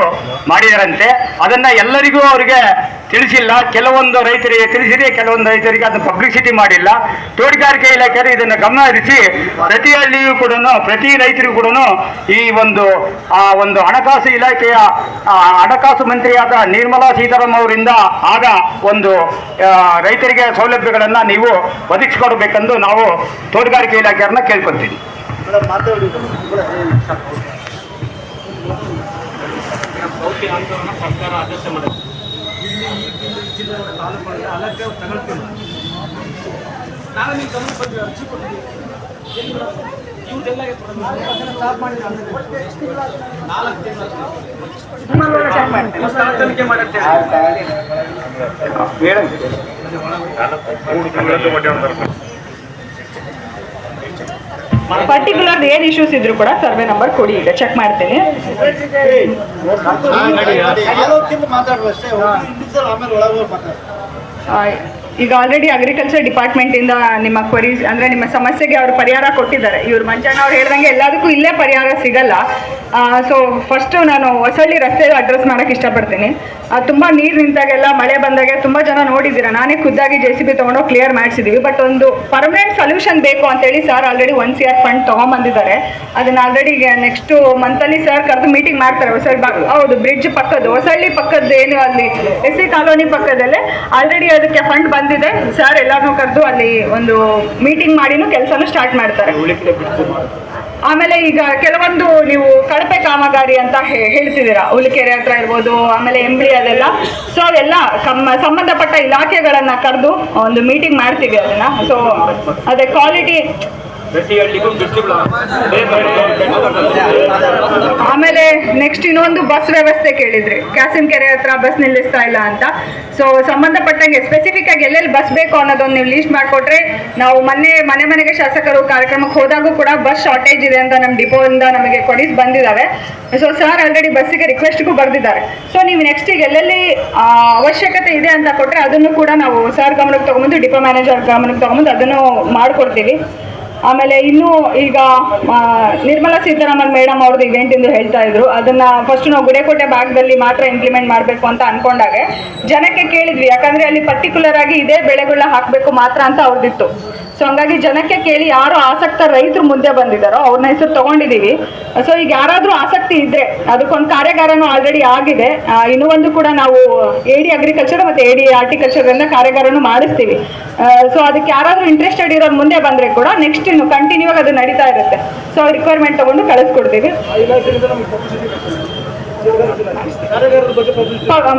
Speaker 4: ಮಾಡಿದರಂತೆ. ಅದನ್ನು ಎಲ್ಲರಿಗೂ ಅವರಿಗೆ ತಿಳಿಸಿಲ್ಲ. ಕೆಲವೊಂದು ರೈತರಿಗೆ ತಿಳಿಸಿದೆ, ಕೆಲವೊಂದು ರೈತರಿಗೆ ಅದು ಪಬ್ಲಿಸಿಟಿ ಮಾಡಿಲ್ಲ. ತೋಟಗಾರಿಕೆ ಇಲಾಖೆಯವರು ಇದನ್ನು ಗಮನ ಹರಿಸಿ ಪ್ರತಿ ಹಳ್ಳಿಯೂ ಕೂಡ, ಪ್ರತಿ ರೈತರಿಗೂ ಕೂಡ ಈ ಒಂದು ಹಣಕಾಸು ಇಲಾಖೆಯ ಹಣಕಾಸು ಮಂತ್ರಿಯಾದ ನಿರ್ಮಲಾ ಸೀತಾರಾಮ್ ಅವರಿಂದ ಆದ ಒಂದು ರೈತರಿಗೆ ಸೌಲಭ್ಯಗಳನ್ನು ನೀವು ಒದಗಿಸಿಕೊಡಬೇಕೆಂದು ನಾವು ತೋಟಗಾರಿಕೆ ಇಲಾಖೆಯವ್ರನ್ನ ಕೇಳ್ಕೊತೀವಿ.
Speaker 5: ಪರ್ಟಿಕ್ಯುಲರ್ ಏನ್ ಇಶ್ಯೂಸ್ ಇದ್ರು ಕೂಡ ಸರ್ವೆ ನಂಬರ್ ಕೊಡಿ, ಈಗ ಚೆಕ್ ಮಾಡ್ತೀನಿ. ಈಗ ಆಲ್ರೆಡಿ ಅಗ್ರಿಕಲ್ಚರ್ ಡಿಪಾರ್ಟ್ಮೆಂಟ್ ಇಂದ ನಿಮ್ಮ ಕ್ವರೀಸ್ ಅಂದ್ರೆ ನಿಮ್ಮ ಸಮಸ್ಯೆಗೆ ಅವರು ಪರಿಹಾರ ಕೊಟ್ಟಿದ್ದಾರೆ. ಇವ್ರು ಮಂಜಣ್ಣ ಅವ್ರು ಹೇಳ್ದಂಗೆ ಎಲ್ಲದಕ್ಕೂ ಇಲ್ಲೇ ಪರಿಹಾರ ಸಿಗಲ್ಲ. ಸೊ ಫಸ್ಟ್ ನಾನು ಹೊಸಳ್ಳಿ ರಸ್ತೆ ಅಡ್ರೆಸ್ ಮಾಡಕ್ಕೆ ಇಷ್ಟಪಡ್ತೀನಿ. ತುಂಬ ನೀರು ನಿಂತಾಗೆಲ್ಲ, ಮಳೆ ಬಂದಾಗೆ ತುಂಬ ಜನ ನೋಡಿದ್ದೀರಾ. ನಾನೇ ಖುದ್ದಾಗಿ JCB ತೊಗೊಂಡು ಕ್ಲಿಯರ್ ಮಾಡಿಸಿದ್ದೀವಿ. ಬಟ್ ಒಂದು ಪರ್ಮನೆಂಟ್ ಸೊಲ್ಯೂಷನ್ ಬೇಕು ಅಂತೇಳಿ ಸರ್ ಆಲ್ರೆಡಿ 1 CR ಫಂಡ್ ತೊಗೊಂಬಂದಿದ್ದಾರೆ. ಅದನ್ನ ಆಲ್ರೆಡಿ ನೆಕ್ಸ್ಟ್ ಮಂತಲ್ಲಿ ಸರ್ ಕರೆದು ಮೀಟಿಂಗ್ ಮಾಡ್ತಾರೆ. ಹೌದು, ಬ್ರಿಡ್ಜ್ ಪಕ್ಕದ್ದು, ಹೊಸಳ್ಳಿ ಪಕ್ಕದ್ದು ಏನು ಅಲ್ಲಿ SC ಕಾಲೋನಿ ಪಕ್ಕದಲ್ಲೇ ಆಲ್ರೆಡಿ ಅದಕ್ಕೆ ಫಂಡ್ ಬಂದಿದೆ. ಸರ್ ಎಲ್ಲಾರನ್ನೂ ಕರೆದು ಅಲ್ಲಿ ಒಂದು ಮೀಟಿಂಗ್ ಮಾಡಿನೂ ಕೆಲಸನೂ ಸ್ಟಾರ್ಟ್ ಮಾಡ್ತಾರೆ. ಆಮೇಲೆ ಈಗ ಕೆಲವೊಂದು ನೀವು ಕಳಪೆ ಕಾಮಗಾರಿ ಅಂತ ಹೇಳ್ತಿದ್ದೀರಾ, ಹುಲಿಕೆರೆ ಹತ್ರ ಇರ್ಬೋದು, ಆಮೇಲೆ ಎಂಬ್ಲಿ ಅದೆಲ್ಲ. ಸೊ ಅವೆಲ್ಲ ಸಂಬಂಧಪಟ್ಟ ಇಲಾಖೆಗಳನ್ನ ಕರೆದು ಒಂದು ಮೀಟಿಂಗ್ ಮಾಡ್ತೀವಿ ಅದನ್ನ. ಸೊ ಅದೇ ಕ್ವಾಲಿಟಿ. ಆಮೇಲೆ ನೆಕ್ಸ್ಟ್ ಇನ್ನೊಂದು ಬಸ್ ವ್ಯವಸ್ಥೆ ಕೇಳಿದ್ರಿ, ಕ್ಯಾಸಿನ್ ಕೆರೆ ಹತ್ರ ಬಸ್ ನಿಲ್ಲಿಸ್ತಾ ಇಲ್ಲ ಅಂತ. ಸೊ ಸಂಬಂಧಪಟ್ಟಂಗೆ ಸ್ಪೆಸಿಫಿಕ್ ಆಗಿ ಎಲ್ಲೆಲ್ಲಿ ಬಸ್ ಬೇಕು ಅನ್ನೋದೊಂದು ನೀವು ಲೀಸ್ಟ್ ಮಾಡಿಕೊಟ್ರೆ, ನಾವು ಮನೆ ಮನೆಗೆ ಶಾಸಕರು ಕಾರ್ಯಕ್ರಮಕ್ಕೆ ಹೋದಾಗೂ ಕೂಡ ಬಸ್ ಶಾರ್ಟೇಜ್ ಇದೆ ಅಂತ ನಮ್ಮ ಡಿಪೋಯಿಂದ ನಮಗೆ ಕೊಡಿಸ್ ಬಂದಿದ್ದಾವೆ. ಸೊ ಸರ್ ಆಲ್ರೆಡಿ ಬಸ್ಸಿಗೆ ರಿಕ್ವೆಸ್ಟ್ಗೂ ಬರೆದಿದ್ದಾರೆ. ಸೊ ನೀವು ನೆಕ್ಸ್ಟ್ ಈಗ ಎಲ್ಲೆಲ್ಲಿ ಅವಶ್ಯಕತೆ ಇದೆ ಅಂತ ಕೊಟ್ಟರೆ ಅದನ್ನು ಕೂಡ ನಾವು ಸರ್ ಗಮನಕ್ಕೆ ತೊಗೊಂಬಂದು ಡಿಪೋ ಮ್ಯಾನೇಜರ್ ಗಮನಕ್ಕೆ ತೊಗೊಂಬಂದು ಅದನ್ನು ಮಾಡಿಕೊಡ್ತೀವಿ. ಆಮೇಲೆ ಇನ್ನೂ ಈಗ ನಿರ್ಮಲಾ ಸೀತಾರಾಮನ್ ಮೇಡಮ್ ಅವ್ರದ್ದು ಇವೆಂಟ್ ಇಂದು ಹೇಳ್ತಾ ಇದ್ರು, ಅದನ್ನ ಫಸ್ಟ್ ನಾವು ಗುಡೇಕೋಟೆ ಭಾಗದಲ್ಲಿ ಮಾತ್ರ ಇಂಪ್ಲಿಮೆಂಟ್ ಮಾಡಬೇಕು ಅಂತ ಅನ್ಕೊಂಡಾಗೆ ಜನಕ್ಕೆ ಕೇಳಿದ್ವಿ. ಯಾಕಂದ್ರೆ ಅಲ್ಲಿ ಪರ್ಟಿಕ್ಯುಲರ್ ಆಗಿ ಇದೇ ಬೆಳೆಗಳನ್ನ ಹಾಕಬೇಕು ಮಾತ್ರ ಅಂತ ಅವ್ರದ್ದಿತ್ತು. ಸೊ ಹಂಗಾಗಿ ಜನಕ್ಕೆ ಕೇಳಿ ಯಾರು ಆಸಕ್ತ ರೈತರು ಮುಂದೆ ಬಂದಿದ್ದಾರೋ ಅವ್ರನ್ನ ಹೆಸರು ತಗೊಂಡಿದ್ದೀವಿ. ಸೊ ಈಗ ಯಾರಾದರೂ ಆಸಕ್ತಿ ಇದ್ರೆ ಅದಕ್ಕೊಂದು ಕಾರ್ಯಾಗಾರನೂ ಆಲ್ರೆಡಿ ಆಗಿದೆ. ಇನ್ನೂ ಒಂದು ಕೂಡ ನಾವು AD ಅಗ್ರಿಕಲ್ಚರ್ ಮತ್ತು AD ಹಾರ್ಟಿಕಲ್ಚರಿಂದ ಕಾರ್ಯಾಗಾರನೂ ಮಾಡಿಸ್ತೀವಿ. ಸೊ ಅದಕ್ಕೆ ಯಾರಾದರೂ ಇಂಟ್ರೆಸ್ಟೆಡ್ ಇರೋರು ಮುಂದೆ ಬಂದರೆ ಕೂಡ ನೆಕ್ಸ್ಟ್ ಇನ್ನು ಕಂಟಿನ್ಯೂ ಆಗಿ ಅದು ನಡೀತಾ ಇರುತ್ತೆ. ಸೊ ರಿಕ್ವೈರ್ಮೆಂಟ್ ತಗೊಂಡು ಕಳಿಸ್ಕೊಡ್ತೀವಿ,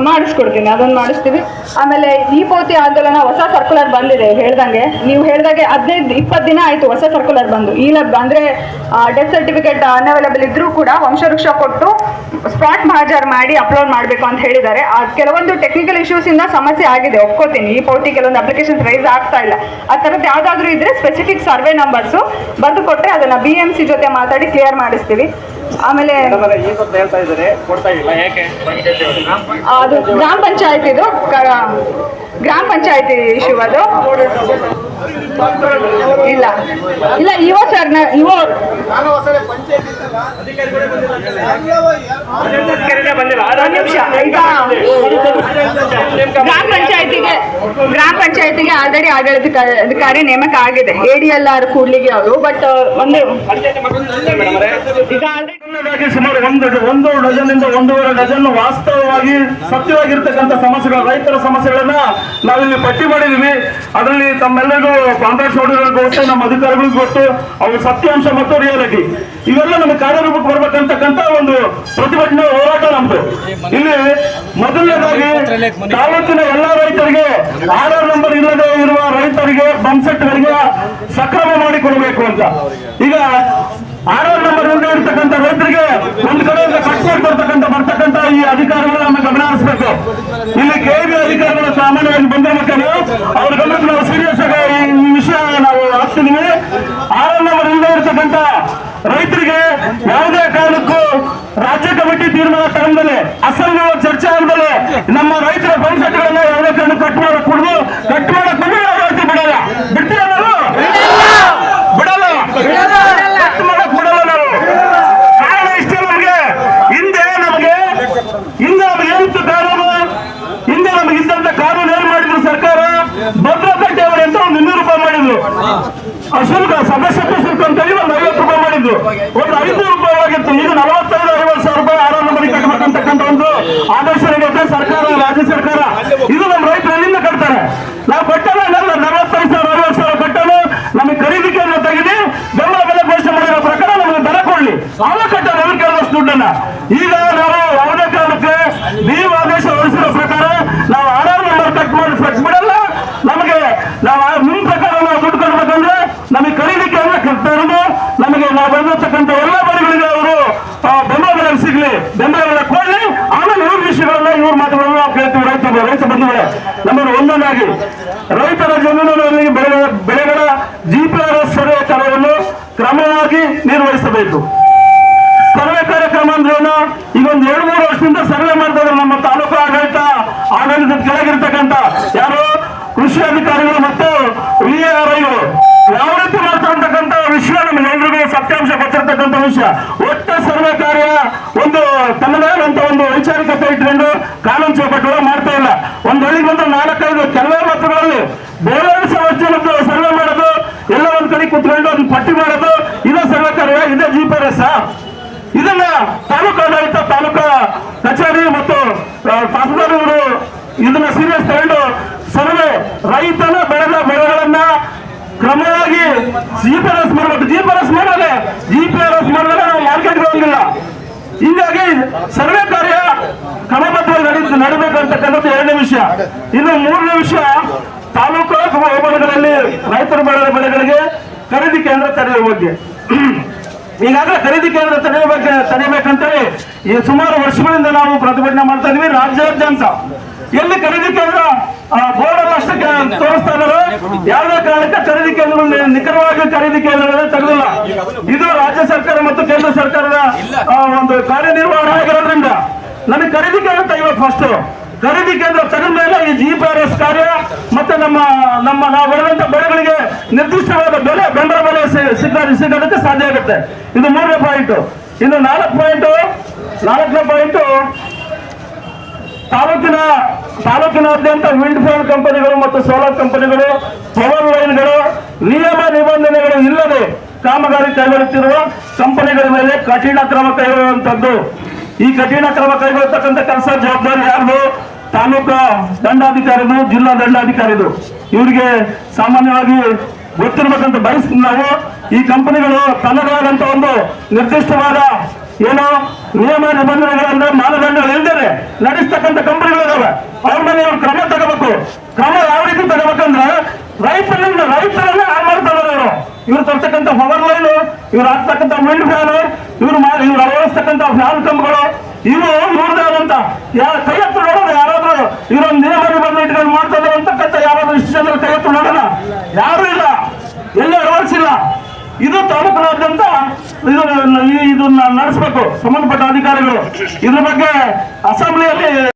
Speaker 5: ಮಾಡಿಸ್ಕೊಡ್ತೀನಿ, ಅದನ್ನು ಮಾಡಿಸ್ತೀವಿ. ಆಮೇಲೆ ಈ ಪೋತಿ ಆಂದೋಲನ ಹೊಸ ಸರ್ಕ್ಯುಲರ್ ಬಂದಿದೆ ಹೇಳ್ದಂಗೆ. ನೀವು ಹೇಳ್ದಾಗೆ 15-20 ದಿನ ಆಯಿತು ಹೊಸ ಸರ್ಕ್ಯುಲರ್ ಬಂದು. ಅಂದರೆ ಡೆತ್ ಸರ್ಟಿಫಿಕೇಟ್ ಅನ್ಅವೈಲಬಲ್ ಇದ್ರೂ ಕೂಡ ವಂಶವೃಕ್ಷ ಕೊಟ್ಟು ಸ್ಪಾಟ್ ಮಹಾಜರ್ ಮಾಡಿ ಅಪ್ಲೋಡ್ ಮಾಡಬೇಕು ಅಂತ ಹೇಳಿದ್ದಾರೆ. ಕೆಲವೊಂದು ಟೆಕ್ನಿಕಲ್ ಇಶ್ಯೂಸಿಂದ ಸಮಸ್ಯೆ ಆಗಿದೆ, ಒಪ್ಕೋತೀನಿ. ಈ ಪೋಟಿ ಕೆಲವೊಂದು ಅಪ್ಲಿಕೇಶನ್ಸ್ ರೈಸ್ ಆಗ್ತಾ ಇಲ್ಲ. ಆ ಥರದ್ದು ಯಾವುದಾದ್ರೂ ಇದ್ರೆ ಸ್ಪೆಸಿಫಿಕ್ ಸರ್ವೆ ನಂಬರ್ಸು ಬಂದು ಕೊಟ್ಟರೆ ಅದನ್ನು BMC ಜೊತೆ ಮಾತಾಡಿ ಕ್ಲಿಯರ್ ಮಾಡಿಸ್ತೀವಿ. ಆಮೇಲೆ ಅದು ಗ್ರಾಮ ಪಂಚಾಯತ್, ಇದು ಗ್ರಾಮ ಪಂಚಾಯತಿ ಇಶ್ಯೂ. ಅದು ಇಲ್ಲ ಇವ ಸರ್ ಇವ ನಿಮಿಷ. ಈಗ ಗ್ರಾಮ ಪಂಚಾಯತಿಗೆ ಆಲ್ರೆಡಿ ಆಡಳಿತಾಧಿಕಾರಿ ನೇಮಕ ಆಗಿದೆ, ADLR ಕೂಡ್ಲಿಗೆ ಅವರು. ಬಟ್ ಒಂದು ಈಗ
Speaker 2: ಸುಮಾರು ಒಂದು ಡಜನ್ನಿಂದ 1.5 ಡಜನ್ ವಾಸ್ತವವಾಗಿ ಸತ್ಯವಾಗಿರ್ತಕ್ಕಂಥ ಸಮಸ್ಯೆಗಳು, ರೈತರ ಸಮಸ್ಯೆಗಳನ್ನ ನಾವಿಲ್ಲಿ ಪಟ್ಟಿ ಮಾಡಿದೀವಿ. ಅದರಲ್ಲಿ ತಮ್ಮೆಲ್ಲರಿಗೂ ಕಾಂಗ್ರೆಸ್ ನೋಡಿರೋರಿಗೆ ಗೊತ್ತು, ನಮ್ಮ ಅಧಿಕಾರಿಗಳಿಗೂ ಗೊತ್ತು, ಅವು ಸತ್ಯಾಂಶ ಮತ್ತು ರಿಯಾಲಿಟಿ ಇವೆಲ್ಲ ನಮಗೆ ಕಾರ್ಯರೂಪಕ್ಕೆ ಬರ್ಬೇಕಂತಕ್ಕಂಥ ಒಂದು ಪ್ರತಿಭಟನೆ ಹೋರಾಟ ನಮ್ದು. ಇಲ್ಲಿ ಮೊದಲನೇದಾಗಿ ತಾಲೂಕಿನ ಎಲ್ಲಾ ರೈತರಿಗೆ ಆಧಾರ್ ನಂಬರ್ ಇಲ್ಲದೆ ಇರುವ ರೈತರಿಗೆ ಬಂಸೆಟ್ಗಳಿಗೆ ಸಕ್ರಮ ಮಾಡಿಕೊಡಬೇಕು ಅಂತ. ಈಗ ಆಧಾರ್ ನಂಬರ್ ಇಲ್ಲದೆ ಇರ್ತಕ್ಕಂಥ ರೈತರಿಗೆ ಒಂದು ಕಡೆಯಿಂದ ಕಟ್ ಬರ್ತಕ್ಕಂಥ ಈ ಅಧಿಕಾರಿಗಳು ನಮ್ಮ ಗಮನ ಹರಿಸಬೇಕು. ಇಲ್ಲಿ KB ಅಧಿಕಾರಿಗಳು ಸಾಮಾನ್ಯವಾಗಿ ಬಂದಿರಬೇಕಲ್ಲ, ಅವ್ರ ಗಮನಕ್ಕೆ ನಾವು ಸೀರಿಯಸ್ ಆಗಿ ಈ ವಿಷಯ ನಾವು ಹಾಕ್ತಿದೀವಿ. ಆಧಾರ್ ನಂಬರ್ ಇಲ್ಲದೆ ಇರ್ತಕ್ಕಂಥ ರೈತರಿಗೆ ಯಾವುದೇ ಕಾರಣಕ್ಕೂ ರಾಜ್ಯ ಕಮಿಟಿ ತೀರ್ಮಾನ ತಗೊಂಡಲೆ, ಅಸಂಘವಾಗಿ ಚರ್ಚೆ ಆದಮೇಲೆ ನಮ್ಮ ರೈತರ ಬಂಸೆಟ್ಗಳನ್ನ ಯಾವುದೇ ಕಾರಣ ಕಟ್ ಮಾಡಕ್ ಬಿಡಲ್ಲ. ಬಿಡ್ತೀರ ನಾವು? ಬಿಡಲ್ಲ, ಕಟ್ ಮಾಡಕ್ ಬಿಡಲ್ಲ ನಾವು. ಕಾರಣ ಇಷ್ಟೇ, ನಮಗೆ ಹಿಂದೆ ಏನಿತ್ತು ಕಾನೂನು, ಹಿಂದೆ ನಮಗೆ ಇದ್ದಂತ ಕಾನೂನು ಏನ್ ಮಾಡಿದ್ರು ಸರ್ಕಾರ, ಭದ್ರಕಟ್ಟೆ ಅವರು ಅಂತ ಒಂದು 200 ರೂಪಾಯಿ ಮಾಡಿದ್ರು. ಶುಲ್ಕ, ಸದಸ್ಯತ್ವ ಶುಲ್ಕ ಅಂತ ಹೇಳಿ ಒಂದು 50 ರೂಪಾಯಿ ಮಾಡಿದ್ರು. ಒಂದು 500 ರೂಪಾಯಿ ಆಗಿತ್ತು. ಈಗ 45,000-50,000 ರೂಪಾಯಿ ಆರಾಮ ಮಾಡಿ ಕಟ್ಟಬೇಕಂತಕ್ಕಂಥ ಒಂದು ಆದೇಶ ನೀಡುತ್ತೆ ಸರ್ಕಾರ, ರಾಜ್ಯ ಸರ್ಕಾರ. ಇದು ನಮ್ಮ ರೈತರು ಎಲ್ಲಿಂದ ಕಟ್ತಾರೆ? ನಾವು ಕಟ್ಟಲ್ಲ, 45,000-60,000 ಕಟ್ಟಲು ನಮಗೆ ಖರೀದಿಕೆಯನ್ನು ತೆಗೆದು ಬೆಂಬಲ ಬೆಲೆ ಘೋಷಣೆ ಮಾಡಿರೋ ಪ್ರಕಾರ ನಮಗೆ ದರ ಕೊಡ್ಲಿ, ಅವಾಗ ಕಟ್ಟ ನಮಗೆ ಕೇಳುವಷ್ಟು ದುಡ್ಡನ್ನ. ಈಗ ನಾವು ಯಾವುದೇ ಕಾರಣಕ್ಕೆ ನೀವು ಆದೇಶ ಹೊರಡಿಸಿರೋ ಪ್ರಕಾರ ನಾವು ಆಧಾರ್ ನಂಬರ್ ಕಟ್ ಬಿಡಲ್ಲ. ನಮಗೆ ನಾವು ನಿಮ್ಮ ಪ್ರಕಾರ ನಾವು ದುಡ್ಡು ಕೊಡ್ಬೇಕಂದ್ರೆ ನಮಗೆ ಖರೀದಿಕೆಯನ್ನು ತರುವುದು, ನಮಗೆ ನಾವು ಬಂದಿರ್ತಕ್ಕಂಥ ಎಲ್ಲ ಬರಿಗಳಿಗೆ ಅವರು ಬೆಂಬಲ ಬೆಲೆ ಸಿಗ್ಲಿ, ಬೆಂಬಲ ಬೆಲೆ ಕೊಡ್ಲಿ. ಆಮೇಲೆ ಇವ್ರ ವಿಷಯಗಳನ್ನ ಇವ್ರ ಮಾತುಗಳನ್ನ ನಾವು ಕೇಳ್ತೀವಿ. ರೈತ ಬಂಧುಗಳೇ, ನಂಬರ್ ಒಂದನಾಗಿ ರೈತರ ಜಮೀನುಗಳಲ್ಲಿ ಬೆಳೆಗಳ GPRS ಸರ್ವೆ ಕಾರ್ಯವನ್ನು ಕ್ರಮವಾಗಿ ನಿರ್ವಹಿಸಬೇಕು. ಸರ್ವೆ ಕಾರ್ಯಕ್ರಮ ಅಂದ್ರೇನು? ಈಗ ಒಂದು 2-3 ವರ್ಷದಿಂದ ಸರ್ವೆ ಮಾಡ್ತಾ ಇದ್ರು ನಮ್ಮ ತಾಲೂಕು ಆಡಳಿತದ ಕೆಳಗಿರ್ತಕ್ಕಂಥ ಯಾರು ಕೃಷಿ ಅಧಿಕಾರಿಗಳು ಮತ್ತು VARIಗಳು ಯಾವ ರೀತಿ ಮಾಡ್ತಕ್ಕಂಥ ವಿಷಯ ನಮ್ಗೆಲ್ಲರಿಗೂ ಸತ್ಯಾಂಶ ಗೊತ್ತಿರ್ತಕ್ಕಂಥ ವಿಷಯ. ಒಟ್ಟ ಸರ್ವೆ ಕಾರ್ಯ ಒಂದು ತನ್ನದೇನಂತ ಒಂದು ವೈಚಾರಿಕತೆ ಇಟ್ಕೊಂಡು ಕಾನೂನು ಚೌಕಟ್ಟು ಮಾಡ್ತಾ ಇಲ್ಲ. ಒಂದು ಹಳ್ಳಿಗೆ ಬಂದು 4-5 ಕೆಲವೇ ಮಾತುಗಳಲ್ಲಿ ಬೇರೆ ವರ್ಷ ಸರ್ವೆ ಮಾಡೋದು, ಎಲ್ಲ ಒಂದ್ ಕಡೆ ಕುತ್ಕೊಂಡು ಅದನ್ನ ಪಟ್ಟಿ ಮಾಡೋದು, ಇದೇ ಸರ್ವೆ ಕಾರ್ಯ, ಇದೇ GPRS. ಇದನ್ನ ತಾಲೂಕು ಆಡಳಿತ, ತಾಲೂಕಾ ಕಚೇರಿ ಮತ್ತು ತಹಸೀಲ್ದಾರ್ ಇದನ್ನ ಸೀರಿಯಸ್ ತಗೊಂಡು ಸರ್ವೆ ರೈತ
Speaker 3: GPRS ಮಾಡಿದ್ರೆ ನಾವು ಮಾರ್ಕೆಟ್ಗೆ ಹೋಗಿಲ್ಲ. ಹೀಗಾಗಿ ಸರ್ವೆ ಕಾರ್ಯ ಕ್ರಮಬದ್ಧವಾಗಿ ನಡೀಬೇಕಂತಕ್ಕಂಥದ್ದು ಎರಡನೇ ವಿಷಯ. ಇನ್ನು ಮೂರನೇ ವಿಷಯ, ತಾಲೂಕು ಹೋಬಳಿಗಳಲ್ಲಿ ರೈತರು ಬೆಳೆದ ಬೆಳೆಗಳಿಗೆ ಖರೀದಿ ಕೇಂದ್ರ ತೆರೆಯುವ ಬಗ್ಗೆ. ಈಗಾಗಲೇ ಖರೀದಿ ಕೇಂದ್ರ ತೆರೆಯಬೇಕಂತೇಳಿ ಈ ಸುಮಾರು ವರ್ಷಗಳಿಂದ ನಾವು ಪ್ರತಿಭಟನೆ ಮಾಡ್ತಾ ಇದೀವಿ. ರಾಜ್ಯಾದ್ಯಂತ ಎಲ್ಲಿ ಖರೀದಿ ಕೇಂದ್ರ ಬೋರ್ಡ್ ಅಷ್ಟಕ್ಕೆ ತೋರಿಸ್ತಾ ಇದ್ದಾರೆ. ಯಾವುದೇ ಕಾರಣಕ್ಕೆ ಖರೀದಿ ಕೇಂದ್ರಗಳು ನಿಖರವಾಗಿ ಖರೀದಿ ಕೇಂದ್ರಗಳನ್ನ ತೆಗೆದಿಲ್ಲ. ಇದು ರಾಜ್ಯ ಸರ್ಕಾರ ಮತ್ತು ಕೇಂದ್ರ ಸರ್ಕಾರದ ಒಂದು ಕಾರ್ಯನಿರ್ವಹಣೆ ಆಗಿರೋದ್ರಿಂದ ನಮಗೆ ಖರೀದಿ ಕೇಂದ್ರ ತೆಗೆಯಬೇಕು. ಫಸ್ಟ್ ಖರೀದಿ ಕೇಂದ್ರ ತೆಗೆದ ಮೇಲೆ ಈ GPRS ಕಾರ್ಯ ಮತ್ತೆ ನಮ್ಮ ನಾವು ಬೆಳೆದಂತ ಬೆಳೆಗಳಿಗೆ ನಿರ್ದಿಷ್ಟವಾದ ಬೆಂಬಲ ಬೆಲೆ ಸಿಗೋದಕ್ಕೆ ಸಾಧ್ಯ ಆಗುತ್ತೆ. ಇದು 3ನೇ ಪಾಯಿಂಟ್. ಇನ್ನು 4ನೇ ಪಾಯಿಂಟ್, ತಾಲೂಕಿನಾದ್ಯಂತ ವಿಂಡ್ ಫಾರ್ಮ್ ಕಂಪನಿಗಳು ಮತ್ತು ಸೋಲಾರ್ ಕಂಪನಿಗಳು, ಪವರ್ ಲೈನ್ಗಳು ನಿಯಮ ನಿಬಂಧನೆಗಳು ಇಲ್ಲದೆ ಕಾಮಗಾರಿ ಕೈಗೊಳ್ಳುತ್ತಿರುವ ಕಂಪನಿಗಳ ಮೇಲೆ ಕಠಿಣ ಕ್ರಮ ಕೈಗೊಳ್ಳುವಂತದ್ದು. ಈ ಕಠಿಣ ಕ್ರಮ ಕೈಗೊಳ್ಳತಕ್ಕಂಥ ಕೆಲಸ ಜವಾಬ್ದಾರಿ ಯಾರ್ದು? ತಾಲೂಕಾ ದಂಡಾಧಿಕಾರಿದು, ಜಿಲ್ಲಾ ದಂಡಾಧಿಕಾರಿದು. ಇವರಿಗೆ ಸಾಮಾನ್ಯವಾಗಿ ಗೊತ್ತಿರ್ಬೇಕಂತ ಬಯಸ್ತೀವಿ ನಾವು. ಈ ಕಂಪನಿಗಳು ತನ್ನದಾದಂತ ಒಂದು ನಿರ್ದಿಷ್ಟವಾದ ಏನೋ ನಿಯಮ ನಿಬಂಧನೆಗಳಂದ್ರೆ ಮಾನದಂಡಗಳು ಇಲ್ದೇನೆ ನಡೆಸ್ತಕ್ಕಂಥ ಕಂಪನಿಗಳಿದಾವೆ. ಅವ್ರ ಮೇಲೆ ಇವ್ರು ಕ್ರಮ ತಗೋಬೇಕು. ಕ್ರಮ ಯಾವ ರೀತಿ ತಗೋಬೇಕಂದ್ರೆ ರೈತರನ್ನ ಹಾಳು ಮಾಡ್ತಾ ಇದ್ದಾರೆ ಇವ್ರು ತರ್ತಕ್ಕಂಥ ಪವರ್ ಲೈನ್, ಇವ್ರು ಹಾಕ್ತಕ್ಕಂಥ ವಿಂಡ್ ಫ್ಯಾನ್, ಇವ್ರು ಅಳವಡಿಸ್ತಕ್ಕಂಥ ಫ್ಯಾನ್ ಕಂಬಗಳು, ಇವ್ರದಾದಂತ ಕೈ ಹತ್ತು ನೋಡೋಣ. ಯಾರಾದ್ರೂ ಇವರೊಂದು ನಿಯಮ ನಿಬಂಧನೆ ಇಟ್ಕೊಂಡು ಮಾಡ್ತಾ ಇದ್ದಾರೆ ಅಂತಕ್ಕಂಥ ಯಾರಾದ್ರೂ ಇಷ್ಟು ಜನ ಕೈ ಹತ್ತು ನೋಡೋಣ? ಯಾರು ಇಲ್ಲ, ಎಲ್ಲ ಅಳವಡಿಸಿಲ್ಲ. ಇದು ತಾಲೂಕಿನಾದ್ಯಂತ ಇದನ್ನ ನಡೆಸಬೇಕು ಸಂಬಂಧಪಟ್ಟ ಅಧಿಕಾರಿಗಳು. ಇದ್ರ ಬಗ್ಗೆ ಅಸೆಂಬ್ಲಿಯಲ್ಲಿ